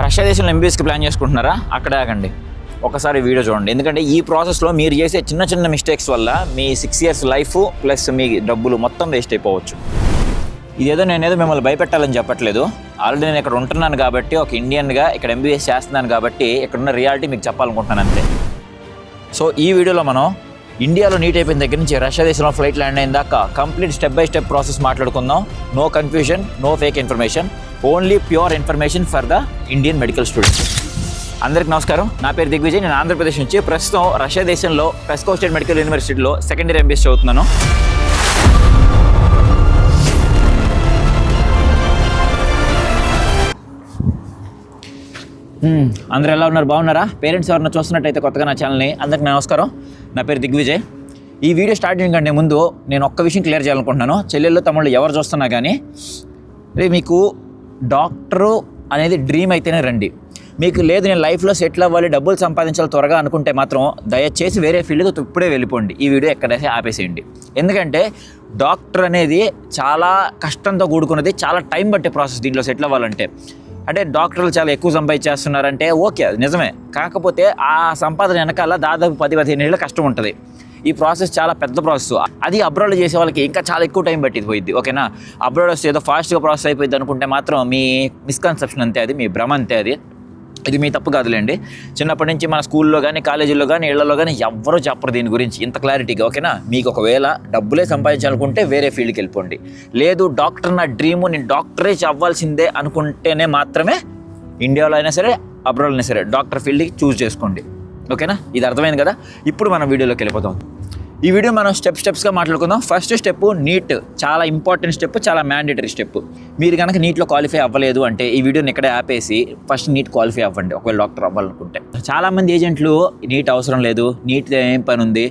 Russia దేశంలో ఎంబీబీఎస్కి plan చేసుకుంటున్నారా? అక్కడ ఆగండి, ఒకసారి వీడియో చూడండి. ఎందుకంటే ఈ ప్రాసెస్లో మీరు చేసే చిన్న చిన్న మిస్టేక్స్ వల్ల మీ 6 years లైఫ్ ప్లస్ మీ డబ్బులు మొత్తం వేస్ట్ అయిపోవచ్చు. ఇదేదో నేనేదో మిమ్మల్ని భయపెట్టాలని చెప్పట్లేదు. ఆల్రెడీ నేను ఇక్కడ ఉంటున్నాను కాబట్టి, ఒక ఇండియన్గా ఇక్కడ ఎంబీబీఎస్ చేస్తున్నాను కాబట్టి ఇక్కడున్న రియాలిటీ మీకు చెప్పాలనుకుంటున్నాను అంతే. సో ఈ వీడియోలో మనం ఇండియాలో నీట్ అయిపోయిన దగ్గర నుంచి రష్యా దేశంలో ఫ్లైట్ ల్యాండ్ అయిన దాకా complete step by step process మాట్లాడుకుందాం. No confusion, no fake information, only pure information for the Indian medical students. అందరికీ నమస్కారం, నా పేరు దిగ్విజయ్. నేను ఆంధ్రప్రదేశ్ నుంచి ప్రస్తుతం రష్యా దేశంలో పెస్కో స్టేట్ మెడికల్ యూనివర్సిటీలో సెకండ్ ఇయర్ ఎంబీఎస్ చదువుతున్నాను. అందరూ ఎలా ఉన్నారు? బాగున్నారా? పేరెంట్స్ ఎవరైనా చూస్తున్నట్టయితే కొత్తగా నా ఛానల్ని, అందరికీ నమస్కారం. నా పేరు దిగ్విజయ్. ఈ వీడియో స్టార్టింగ్ కంటే ముందు నేను ఒక్క విషయం క్లియర్ చేయాలనుకుంటున్నాను. చెల్లెళ్ళు తమ్ముళ్ళు ఎవరు చూస్తున్నా కానీ, మీకు డాక్టరు అనేది డ్రీమ్ అయితేనే రండి. మీకు లేదు నేను లైఫ్లో సెటిల్ అవ్వాలి, డబ్బులు సంపాదించాలి త్వరగా అనుకుంటే మాత్రం దయచేసి వేరే ఫీల్డ్కి ఇప్పుడే వెళ్ళిపోండి. ఈ వీడియో ఎక్కడైతే ఆపేసేయండి. ఎందుకంటే డాక్టర్ అనేది చాలా కష్టంతో కూడుకున్నది, చాలా టైం పట్టే ప్రాసెస్. దీంట్లో సెటిల్ అవ్వాలంటే అంటే డాక్టర్లు చాలా ఎక్కువ సంపాదించేస్తున్నారంటే ఓకే, అది నిజమే. కాకపోతే ఆ సంపాదన వెనకాల దాదాపు 10-15 ఏళ్ళ కష్టం ఉంటుంది. ఈ ప్రాసెస్ చాలా పెద్ద ప్రాసెస్. అది అబ్రాడ్ చేసే వాళ్ళకి ఇంకా చాలా ఎక్కువ టైం పట్టింది పోయింది. ఓకేనా? అబ్రాడ్ వస్తే ఏదో ఫాస్ట్గా ప్రాసెస్ అయిపోయింది అనుకుంటే మాత్రం మీ మిస్కన్సెప్షన్ అంతే, అది మీ భ్రమ అంతే. ఇది మీ తప్పు కాదులేండి. చిన్నప్పటి నుంచి మన స్కూల్లో కానీ, కాలేజీల్లో కానీ, ఇళ్లలో కానీ ఎవ్వరూ చెప్పరు దీని గురించి ఇంత క్లారిటీగా. ఓకేనా? మీకు ఒకవేళ డబ్బులే సంపాదించాలనుకుంటే వేరే ఫీల్డ్కి వెళ్ళిపోండి. లేదు డాక్టర్ నా డ్రీము, నేను డాక్టరే అవ్వాల్సిందే అనుకుంటేనే మాత్రమే ఇండియాలో అయినా సరే, అబ్రాడ్లో అయినా సరే డాక్టర్ ఫీల్డ్కి చూస్ చేసుకోండి. ఓకేనా? ఇది అర్థమైంది కదా? ఇప్పుడు మనం వీడియోలోకి వెళ్ళిపోతాం. ఈ వీడియో మనం స్టెప్స్గా మాట్లాడుకుందాం. ఫస్ట్ స్టెప్ నీట్, చాలా ఇంపార్టెంట్ స్టెప్, చాలా మ్యాండేటరీ స్టెప్. మీరు కనుక నీట్లో క్వాలిఫై అవ్వలేదు అంటే ఈ వీడియోని ఇక్కడే ఆపేసి ఫస్ట్ నీట్ క్వాలిఫై అవ్వండి ఒకవేళ డాక్టర్ అవ్వాలనుకుంటే. చాలామంది ఏజెంట్లు నీట్ అవసరం లేదు, నీట్ ఏం పని ఉంది,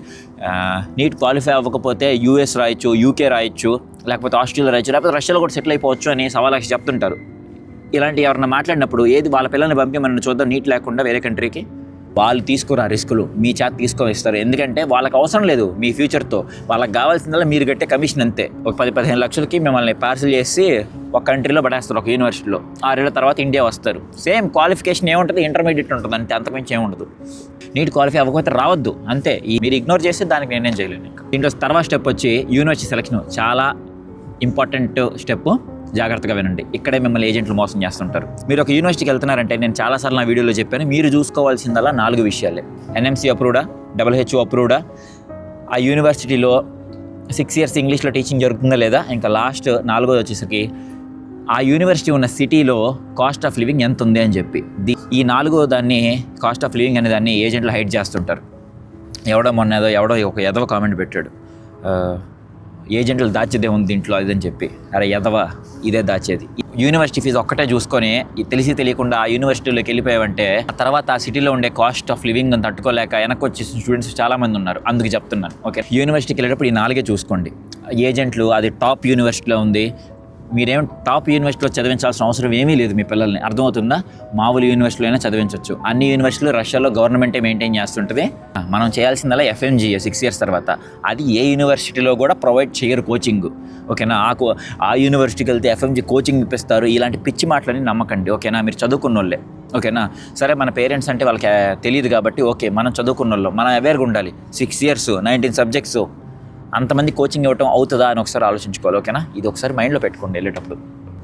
నీట్ క్వాలిఫై అవ్వకపోతే యూఎస్ రాయొచ్చు, యూకే రాయొచ్చు, లేకపోతే ఆస్ట్రేలియా రాయొచ్చు, లేకపోతే రష్యాలో కూడా సెటిల్ అయిపోవచ్చు అని సవాళ్ళకి చెప్తుంటారు. ఇలాంటి ఎవరన్నా మాట్లాడినప్పుడు ఏది వాళ్ళ పిల్లల్ని పంపి మనం చూద్దాం నీట్ లేకుండా వేరే కంట్రీకి, వాళ్ళు తీసుకురా రిస్కులు, మీ చేత తీసుకొని ఇస్తారు. ఎందుకంటే వాళ్ళకి అవసరం లేదు మీ ఫ్యూచర్తో, వాళ్ళకి కావాల్సిందల్లా మీరు కట్టే కమిషన్ అంతే. ఒక 10-15 లక్షలకి మిమ్మల్ని పార్సిల్ చేసి ఒక కంట్రీలో పడేస్తారు, ఒక యూనివర్సిటీలో. 6 ఏళ్ళ తర్వాత ఇండియా వస్తారు. సేమ్ క్వాలిఫికేషన్ ఏముంటుంది, ఇంటర్మీడియట్ ఉంటుంది అంతే, అంతకుమించి ఏముండదు. నీట్ క్వాలిఫై అవ్వకపోతే రావద్దు అంతే. మీరు ఇగ్నోర్ చేస్తే దానికి నేనేం చేయలేను. దీంట్లో తర్వాత స్టెప్ వచ్చి యూనివర్సిటీ సెలక్షన్. చాలా ఇంపార్టెంట్ స్టెప్, జాగ్రత్తగా వినండి. ఇక్కడే మిమ్మల్ని ఏజెంట్లు మోసం చేస్తుంటారు. మీరు ఒక యూనివర్సిటీకి వెళ్తున్నారంటే నేను చాలాసార్లు నా వీడియోలో చెప్పాను, మీరు చూసుకోవాల్సిందల్లా 4 విషయాలే. ఎన్ఎంసీ అప్రూవ్డా, WHO అప్రూవ్డా, ఆ యూనివర్సిటీలో 6 years ఇంగ్లీష్లో టీచింగ్ జరుగుతుందా లేదా, ఇంకా లాస్ట్ 4వది వచ్చేసరికి ఆ యూనివర్సిటీ ఉన్న సిటీలో కాస్ట్ ఆఫ్ లివింగ్ ఎంత ఉంది అని చెప్పి. ఈ 4వ దాన్ని, కాస్ట్ ఆఫ్ లివింగ్ అనే దాన్ని ఏజెంట్లు హైడ్ చేస్తుంటారు. ఎవడో ఒక ఎదవ కామెంట్ పెట్టాడు, ఏజెంట్లు దాచేదే ఉంది దీంట్లో ఇదని చెప్పి. అరే ఎదవా, ఇదే దాచేది. యూనివర్సిటీ ఫీజు ఒక్కటే చూసుకొని తెలిసి తెలియకుండా ఆ యూనివర్సిటీలోకి వెళ్ళిపోయావంటే ఆ తర్వాత ఆ సిటీలో ఉండే కాస్ట్ ఆఫ్ లివింగ్ అని తట్టుకోలేక వెనక్కి వచ్చేసిన స్టూడెంట్స్ చాలామంది ఉన్నారు. అందుకు చెప్తున్నాను. ఓకే, యూనివర్సిటీకి వెళ్ళేటప్పుడు ఈ 4 చూసుకోండి. ఏజెంట్లు అది టాప్ యూనివర్సిటీలో ఉంది, మీరేం టాప్ యూనివర్సిటీలో చదివించాల్సిన అవసరం ఏమీ లేదు మీ పిల్లల్ని. అర్థమవుతుందా? మామూలు యూనివర్సిటీలో అయినా చదివించవచ్చు. అన్ని యూనివర్సిటీలు రష్యాలో గవర్నమెంటే మెయింటైన్ చేస్తుంటుంది. మనం చేయాల్సిందల్లా FMGA 6 years తర్వాత. అది ఏ యూనివర్సిటీలో కూడా ప్రొవైడ్ చేయరు కోచింగ్. ఓకేనా? ఆ యూనివర్సిటీకి వెళ్తే FMG కోచింగ్ ఇప్పిస్తారు. ఇలాంటి పిచ్చి మాటలని నమ్మకండి. ఓకేనా? మీరు చదువుకున్న వాళ్ళే. ఓకేనా? సరే, మన పేరెంట్స్ అంటే వాళ్ళకి తెలియదు కాబట్టి ఓకే, మనం చదువుకున్న వాళ్ళు, మనం అవేర్గా ఉండాలి. 6 years 19 subjects అంతమంది కోచింగ్ ఇవ్వటం అవుతుందా అని ఒకసారి ఆలోచించుకోవాలి. ఓకేనా? ఇది ఒకసారి మైండ్లో పెట్టుకోండి వెళ్ళేటప్పుడు.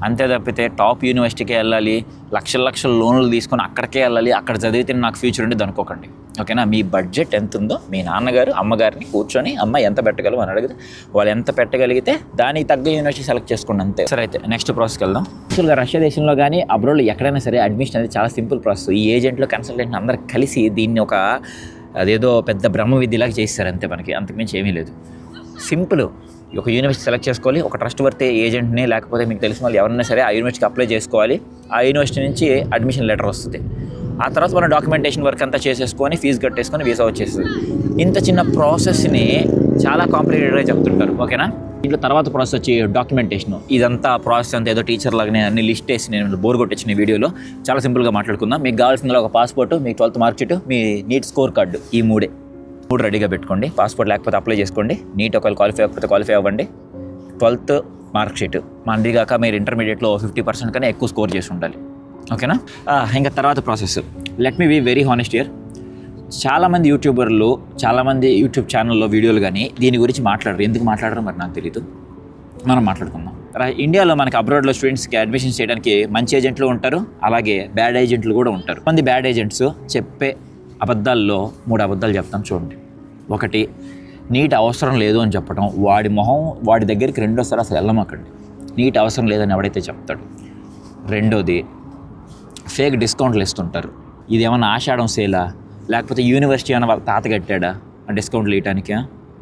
అంతే తప్పితే టాప్ యూనివర్సిటీకే వెళ్ళాలి, లక్షల లోన్లు తీసుకొని అక్కడికే వెళ్ళాలి, అక్కడ చదివితే నాకు ఫ్యూచర్ ఉండేది అనుకోకండి. ఓకేనా? మీ బడ్జెట్ ఎంత ఉందో మీ నాన్నగారు అమ్మగారిని కూర్చొని అమ్మ ఎంత పెట్టగలవు అని అడిగితే వాళ్ళు ఎంత పెట్టగలిగితే దానికి తగ్గ యూనివర్సిటీ సెలెక్ట్ చేసుకోండి అంతే. సరే, అయితే నెక్స్ట్ ప్రాసెస్కి వెళ్దాం. యాక్చువల్గా రష్యా దేశంలో కానీ అబ్రాడ్లో ఎక్కడైనా సరే అడ్మిషన్ అనేది చాలా సింపుల్ ప్రాసెస్. ఈ ఏజెంట్లు, కన్సల్టెంట్ అందరూ కలిసి దీన్ని అదేదో పెద్ద బ్రహ్మ విద్యలాగా చేస్తారు అంతే. మనకి అంతకుమించి ఏమీ లేదు. సింపుల్. ఒక యూనివర్సిటీ సెలెక్ట్ చేసుకోవాలి, ఒక ట్రస్ట్ వర్తే ఏజెంట్ని లేకపోతే మీకు తెలిసిన వాళ్ళు ఎవరైనా సరే ఆ యూనివర్సిటీకి అప్లై చేసుకోవాలి. ఆ యూనివర్సిటీ నుంచి అడ్మిషన్ లెటర్ వస్తుంది. ఆ తర్వాత మనం డాక్యుమెంటేషన్ వర్క్ అంతా చేసేసుకొని ఫీజు కట్టేసుకొని వీసా వచ్చేస్తుంది. ఇంత చిన్న ప్రాసెస్ని చాలా కాంప్లికేటెడ్గా చెప్తుంటారు. ఓకేనా? ఇంట్లో తర్వాత ప్రాసెస్ వచ్చి డాక్యుమెంటేషన్. ఇదంతా ప్రాసెస్ అంతా ఏదో టీచర్ లాగానే అన్ని లిస్ట్ వేసి నేను బోర్ కొట్టించిన వీడియోలో చాలా సింపుల్గా మాట్లాడుకుందాం. మీకు కావాల్సిందిలో ఒక పాస్పోర్టు, మీ 12th మార్క్ షీట్, మీ నీట్ స్కోర్ కార్డు, ఈ 3 రెడీగా పెట్టుకోండి. పాస్పోర్ట్ లేకపోతే అప్లై చేసుకోండి. నీట్ ఒకవేళ క్వాలిఫై అవ్వకపోతే క్వాలిఫై అవ్వండి. 12th మార్క్ షీట్, మందిగాక మీరు ఇంటర్మీడియట్లో 50% కన్నా ఎక్కువ స్కోర్ చేసి ఉండాలి. ఓకేనా. ఇంకా తర్వాత process, let me be very honest here. చాలామంది యూట్యూబర్లు, చాలామంది యూట్యూబ్ ఛానల్లో వీడియోలు కానీ దీని గురించి మాట్లాడరు. ఎందుకు మాట్లాడరు మరి నాకు తెలియదు. మనం మాట్లాడుకుందాం. ఇండియాలో మనకి అబ్రాడ్లో స్టూడెంట్స్కి అడ్మిషన్ చేయడానికి మంచి ఏజెంట్లు ఉంటారు, అలాగే బ్యాడ్ ఏజెంట్లు కూడా ఉంటారు. మంది బ్యాడ్ ఏజెంట్స్ చెప్పే అబద్ధాల్లో 3 అబద్ధాలు చెప్తాం చూడండి. ఒకటి, నీట్ అవసరం లేదు అని చెప్పడం. వాడి దగ్గరికి రెండోసారి అసలు వెళ్ళమాకండి, నీట్ అవసరం లేదని ఎవడైతే చెప్తాడు. రెండోది, ఫేక్ డిస్కౌంట్లు ఇస్తుంటారు. ఇది ఏమన్నా ఆషాఢం సేలా, లేకపోతే యూనివర్సిటీ ఏమైనా వాళ్ళ తాత కట్టాడా ఆ డిస్కౌంట్లు ఇవ్వడానికి?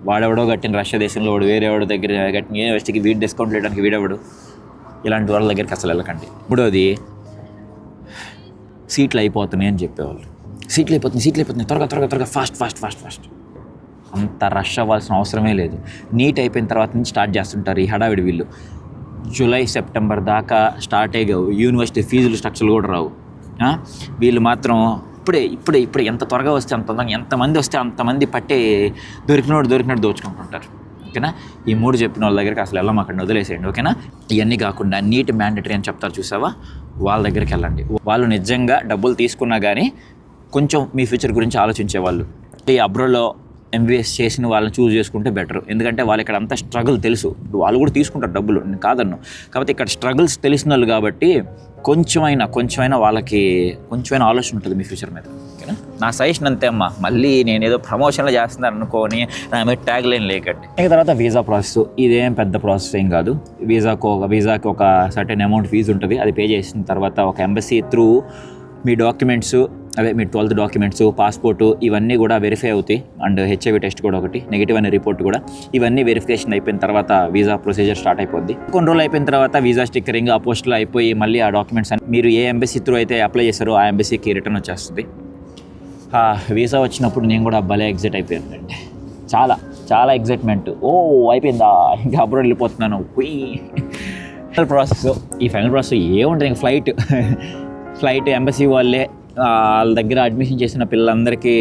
వాడెవడో కట్టిన రష్యా దేశంలో వాడు వేరేవాడు దగ్గర కట్టిన యూనివర్సిటీకి వీడి డిస్కౌంట్లు ఇవ్వడానికి వీడెవడు? ఇలాంటి వాళ్ళ దగ్గరికి అసలు వెళ్ళకండి. మూడోది, సీట్లు అయిపోతున్నాయి అని చెప్పేవాళ్ళు. సీట్లు అయిపోతున్నాయి త్వరగా ఫాస్ట్. అంత రష్ అవ్వాల్సిన అవసరమే లేదు. నీట్ అయిపోయిన తర్వాత నుంచి స్టార్ట్ చేస్తుంటారు ఈ హడావిడి. వీళ్ళు జూలై సెప్టెంబర్ దాకా స్టార్ట్ అయ్యి యూనివర్సిటీ ఫీజులు స్ట్రక్చర్లు కూడా రావు. వీళ్ళు మాత్రం ఇప్పుడే ఎంత త్వరగా వస్తే అంత తొందరగా, ఎంతమంది వస్తే అంతమంది పట్టే దొరికినట్టు దోచుకుంటుంటారు. ఓకేనా. ఈ 3 చెప్పిన వాళ్ళ దగ్గరికి అసలు వెళ్ళమాకండి, వదిలేసేయండి. ఓకేనా. ఇవన్నీ కాకుండా నీట్ మ్యాండేటరీ అని చెప్తారు చూసావా, వాళ్ళ దగ్గరికి వెళ్ళండి. వాళ్ళు నిజంగా డబ్బులు తీసుకున్నా కానీ కొంచెం మీ ఫ్యూచర్ గురించి ఆలోచించేవాళ్ళు. ఈ అబ్రాడ్లో ఎంబీబీఎస్ చేసిన వాళ్ళని చూస్ చేసుకుంటే బెటర్. ఎందుకంటే వాళ్ళు ఇక్కడ అంతా స్ట్రగుల్ తెలుసు. వాళ్ళు కూడా తీసుకుంటారు డబ్బులు, నేను కాదన్ను. కాబట్టి ఇక్కడ స్ట్రగుల్స్ తెలిసిన వాళ్ళు కాబట్టి కొంచెమైనా వాళ్ళకి కొంచెమైనా ఆలోచన ఉంటుంది మీ ఫ్యూచర్ మీద. ఓకేనా. నా సజెషన్ అంతే అమ్మా. మళ్ళీ నేనేదో ప్రమోషన్లో చేస్తున్నాను అనుకోని నా మీద ట్యాగ్ లైన్ లేకండి. ఇక తర్వాత వీసా ప్రాసెస్. ఇదేం పెద్ద ప్రాసెస్ ఏం కాదు. వీసాకి ఒక సర్టెన్ అమౌంట్ ఫీజు ఉంటుంది. అది పే చేసిన తర్వాత ఒక ఎంబసీ త్రూ మీ డాక్యుమెంట్స్, మీ 12th డాక్యుమెంట్స్, పాస్పోర్టు ఇవన్నీ కూడా వెరిఫై అవుతాయి. అండ్ హెచ్ఐవి టెస్ట్ కూడా ఒకటి, నెగిటివ్ అనే రిపోర్ట్ కూడా. ఇవన్నీ వెరిఫికేషన్ అయిపోయిన తర్వాత వీసా ప్రొసీజర్ స్టార్ట్ అయిపోద్ది. కొన్ని రోజులు అయిపోయిన తర్వాత వీసా స్టిక్కరింగ్, అపోస్టులు అయిపోయి మళ్ళీ ఆ డాక్యుమెంట్స్ అన్ని మీరు ఏ ఎంబసీ త్రూ అయితే అప్లై చేశారో ఆ ఎంబసీకి రిటర్న్ వచ్చేస్తుంది. వీసా వచ్చినప్పుడు నేను కూడా భలే ఎగ్జైట్ అయిపోయానండి. చాలా ఎగ్జైట్మెంట్. అయిపోయిందా, ఇంకా అబ్రాడ్ వెళ్ళిపోతున్నాను. ప్రాసెస్. ఈ ఫైనల్ ప్రాసెస్ ఏముంటుంది, ఇంకా ఫ్లైట్ ఎంబసీ వాళ్ళ దగ్గర అడ్మిషన్ చేసిన పిల్లలందరికీ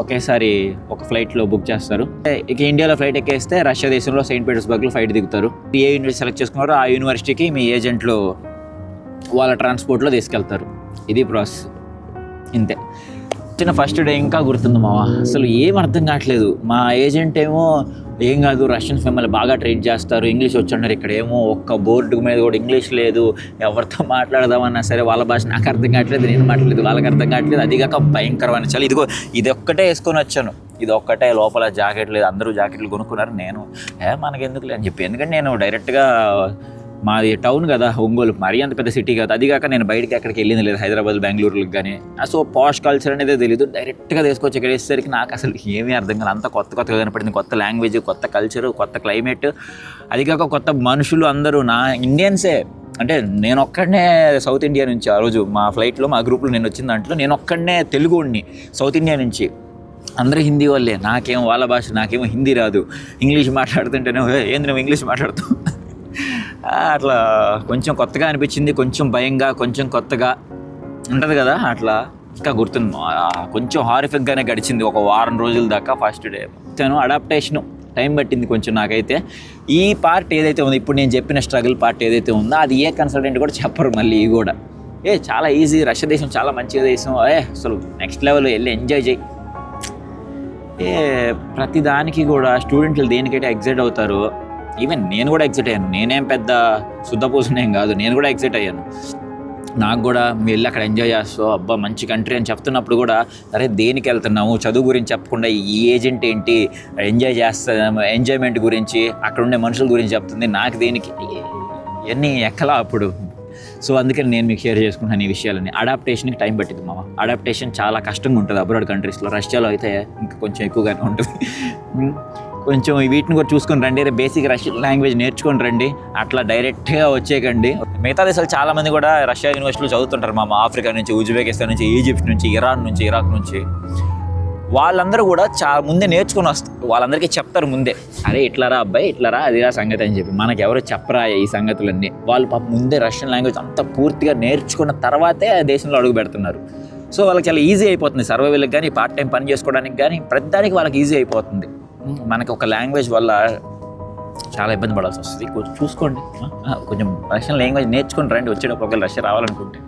ఒకేసారి ఒక ఫ్లైట్లో బుక్ చేస్తారు. ఇక ఇండియాలో ఫ్లైట్ ఎక్కేస్తే రష్యా దేశంలో సెయింట్ పీటర్స్బర్గ్లో ఫ్లైట్ దిగుతారు. ఏ యూనివర్సిటీ సెలెక్ట్ చేసుకున్నారో ఆ యూనివర్సిటీకి మీ ఏజెంట్లు వాళ్ళ ట్రాన్స్పోర్ట్లో తీసుకెళ్తారు. ఇది ప్రాసెస్. ఇంతే. ఫస్ట్ డే ఇంకా గుర్తుంది మావా, అసలు ఏం అర్థం కావట్లేదు. మా ఏజెంట్ ఏమో ఏం కాదు, రష్యన్స్ మిమ్మల్ని బాగా ట్రీట్ చేస్తారు, ఇంగ్లీష్ వచ్చున్నారు. ఇక్కడ ఏమో ఒక్క బోర్డు మీద కూడా ఇంగ్లీష్ లేదు. ఎవరితో మాట్లాడదామన్నా సరే వాళ్ళ భాష నాకు అర్థం కావట్లేదు, నేను మాట్లాడలేదు, వాళ్ళకి అర్థం కావట్లేదు. అదిగాక భయంకరమైన చలి. ఇది ఒక్కటే వేసుకొని వచ్చాను. ఇది ఒక్కటే, లోపల జాకెట్ లేదు. అందరూ జాకెట్లు కొనుక్కున్నారు. నేను మనకెందుకులే అని చెప్పి, ఎందుకంటే నేను డైరెక్ట్గా మాది టౌన్ కదా ఒంగోలు, మరీ అంత పెద్ద సిటీ కాదు. అదిగాక నేను బయటికి ఎక్కడికి వెళ్ళింది లేదు, హైదరాబాద్ బెంగళూరుకి కానీ. సో పాష్ కల్చర్ అనేది తెలియదు. డైరెక్ట్గా తీసుకొచ్చి ఇక్కడ వేసేసరికి నాకు అసలు ఏమీ అర్థం కాదు. అంతా కొత్తగా కనపడింది. కొత్త లాంగ్వేజ్, కొత్త కల్చరు, కొత్త క్లైమేట్, అదిగాక కొత్త మనుషులు. అందరూ నా ఇండియన్సే. అంటే నేను ఒక్కడనే సౌత్ ఇండియా నుంచి, ఆ రోజు మా ఫ్లైట్లో మా గ్రూప్లో నేను వచ్చిన దాంట్లో నేను ఒక్కడనే తెలుగుని సౌత్ ఇండియా నుంచి. అందరూ హిందీ వాళ్ళే. నాకేమో వాళ్ళ భాష, నాకేమో హిందీ రాదు. ఇంగ్లీష్ మాట్లాడుతుంటేనే ఏంది నువ్వు ఇంగ్లీష్ మాట్లాడుతావు, అట్లా కొంచెం కొత్తగా అనిపించింది. కొంచెం భయంగా, కొంచెం కొత్తగా ఉంటుంది కదా, అట్లా ఇంకా గుర్తుంది. కొంచెం హారిఫిక్గానే గడిచింది ఒక వారం రోజుల దాకా. ఫస్ట్ డే అడాప్టేషను టైం పట్టింది కొంచెం నాకైతే. ఈ పార్ట్ ఏదైతే ఉందో, ఇప్పుడు నేను చెప్పిన స్ట్రగుల్ పార్ట్ ఏదైతే ఉందో, అది ఏ కన్సల్టెంట్ కూడా చెప్పరు మళ్ళీ. ఇవి కూడా చాలా ఈజీ. రష్యా దేశం చాలా మంచి దేశం. అసలు నెక్స్ట్ లెవెల్ వెళ్ళి ఎంజాయ్ చేయి. ప్రతి దానికి కూడా స్టూడెంట్లు దేనికైతే ఎగ్జైట్ అవుతారో, ఈవెన్ నేను కూడా ఎగ్జైట్ అయ్యాను. నేనేం పెద్ద శుద్ధపూసనేం కాదు, నేను కూడా ఎగ్జైట్ అయ్యాను. నాకు కూడా మీరు వెళ్ళి అక్కడ ఎంజాయ్ చేస్తావు, అబ్బా మంచి కంట్రీ అని చెప్తున్నప్పుడు కూడా, అరే దేనికి వెళ్తున్నాము, చదువు గురించి చెప్పకుండా ఈ ఏజెంట్ ఏంటి ఎంజాయ్ చేస్తాము, ఎంజాయ్మెంట్ గురించి, అక్కడ ఉండే మనుషుల గురించి చెప్తుంది, నాకు దేనికి, ఇవన్నీ ఎక్కలా అప్పుడు. సో అందుకని నేను మీకు షేర్ చేసుకుంటాను ఈ విషయాలని. అడాప్టేషన్కి టైం పట్టింది మామ. అడాప్టేషన్ చాలా కష్టంగా ఉంటుంది అబ్రాడ్ కంట్రీస్లో. రష్యాలో అయితే ఇంకా కొంచెం ఎక్కువగానే ఉంటుంది. కొంచెం వీటిని కూడా చూసుకొని రండి. బేసిక్ రష్యన్ లాంగ్వేజ్ నేర్చుకొని రండి. అట్లా డైరెక్ట్గా వచ్చేయకండి. మిగతా దేశాలు చాలామంది కూడా రష్యా యూనివర్సిటీలో చదువుతుంటారు మామ. ఆఫ్రికా నుంచి, ఉజ్బెకిస్తాన్ నుంచి, ఈజిప్ట్ నుంచి, ఇరాన్ నుంచి, ఇరాక్ నుంచి. వాళ్ళందరూ కూడా చాలా ముందే నేర్చుకొని వస్తారు. వాళ్ళందరికీ చెప్తారు ముందే, అరే ఇట్లారా అబ్బాయి, ఇట్లారా అదిరా సంగతి అని చెప్పి. మనకు ఎవరు చెప్పరా ఈ సంగతులన్నీ. వాళ్ళు పాప ముందే రష్యన్ లాంగ్వేజ్ అంతా పూర్తిగా నేర్చుకున్న తర్వాతే ఆ దేశంలో అడుగు పెడుతున్నారు. సో వాళ్ళకి చాలా ఈజీ అయిపోతుంది. సర్వైవల్కి కానీ, పార్ట్ టైం పని చేసుకోవడానికి కానీ, ప్రతిదానికి వాళ్ళకి ఈజీ అయిపోతుంది. మనకి ఒక లాంగ్వేజ్ వల్ల చాలా ఇబ్బంది పడాల్సి వస్తుంది. కొంచెం చూసుకోండి. కొంచెం రష్యన్ లాంగ్వేజ్ నేర్చుకొని రండి వచ్చేటప్పుడు. ఒకవేళ రష్యా రావాలనుకుంటే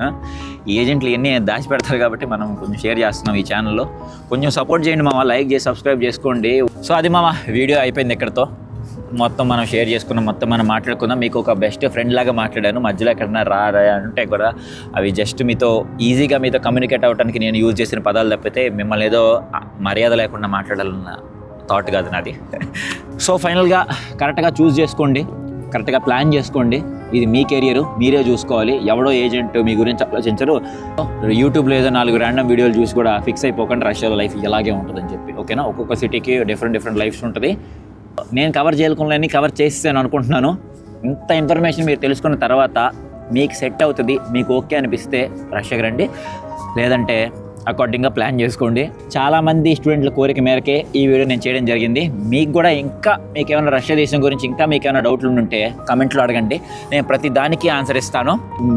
ఈ ఏజెంట్లు ఇవన్నీ దాచి పెడతారు కాబట్టి మనం కొంచెం షేర్ చేస్తున్నాం ఈ ఛానల్లో. కొంచెం సపోర్ట్ చేయండి మామ, లైక్ చేసి సబ్స్క్రైబ్ చేసుకోండి. సో అది మామ, వీడియో అయిపోయింది ఇక్కడితో. మొత్తం మనం షేర్ చేసుకున్నాం, మొత్తం మనం మాట్లాడుకుందాం. మీకు ఒక బెస్ట్ ఫ్రెండ్ లాగా మాట్లాడాను. మధ్యలో ఎక్కడన్నా రా అంటే కూడా అవి జస్ట్ మీతో ఈజీగా మీతో కమ్యూనికేట్ అవ్వడానికి నేను యూజ్ చేసిన పదాలు తప్పితే మిమ్మల్ని ఏదో మర్యాద లేకుండా మాట్లాడాలన్న థాట్ కాదు నాది. సో ఫైనల్గా కరెక్ట్గా చూస్ చేసుకోండి, కరెక్ట్గా ప్లాన్ చేసుకోండి. ఇది మీ కెరియర్, మీరే చూసుకోవాలి. ఎవడో ఏజెంట్ మీ గురించి ఆలోచించరు. యూట్యూబ్లో ఏదో 4 ర్యాండమ్ వీడియోలు చూసి కూడా ఫిక్స్ అయిపోకండి రష్యాలో లైఫ్ ఇలాగే ఉంటుందని చెప్పి. ఓకేనా, ఒక్కొక్క సిటీకి డిఫరెంట్ లైఫ్స్ ఉంటుంది. నేను కవర్ చేయాలనుకున్నాను, కవర్ చేసేసాను అనుకుంటున్నాను. ఇంత ఇన్ఫర్మేషన్ మీరు తెలుసుకున్న తర్వాత మీకు సెట్ అవుతుంది, మీకు ఓకే అనిపిస్తే రష్యాకి రండి, లేదంటే అకార్డింగ్గా ప్లాన్ చేసుకోండి. చాలామంది స్టూడెంట్ల కోరిక మేరకే ఈ వీడియో నేను చేయడం జరిగింది. మీకు కూడా ఇంకా మీకు ఏమైనా రష్యా దేశం గురించి ఇంకా మీకు ఏమైనా డౌట్లు ఉంటే కమెంట్లో అడగండి, నేను ప్రతి దానికి ఆన్సర్ ఇస్తాను.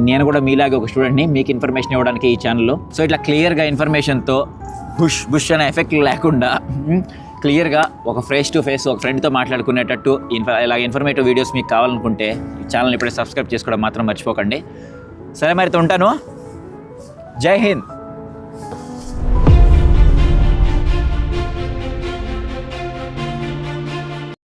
నేను కూడా మీలాగే ఒక స్టూడెంట్ని, మీకు ఇన్ఫర్మేషన్ ఇవ్వడానికి ఈ ఛానల్లో. సో ఇట్లా క్లియర్గా ఇన్ఫర్మేషన్తో బుష్ అనే ఎఫెక్ట్ లేకుండా క్లియర్గా ఒక ఫేస్ టు ఫేస్ ఒక ఫ్రెండ్తో మాట్లాడుకునేటట్టు ఇలాగ ఇన్ఫర్మేటివ్ వీడియోస్ మీకు కావాలనుకుంటే ఈ ఛానల్ ఇప్పుడే సబ్స్క్రైబ్ చేసుకోవడం మాత్రం మర్చిపోకండి. సరే, మరి ఉంటాను. జై హింద్.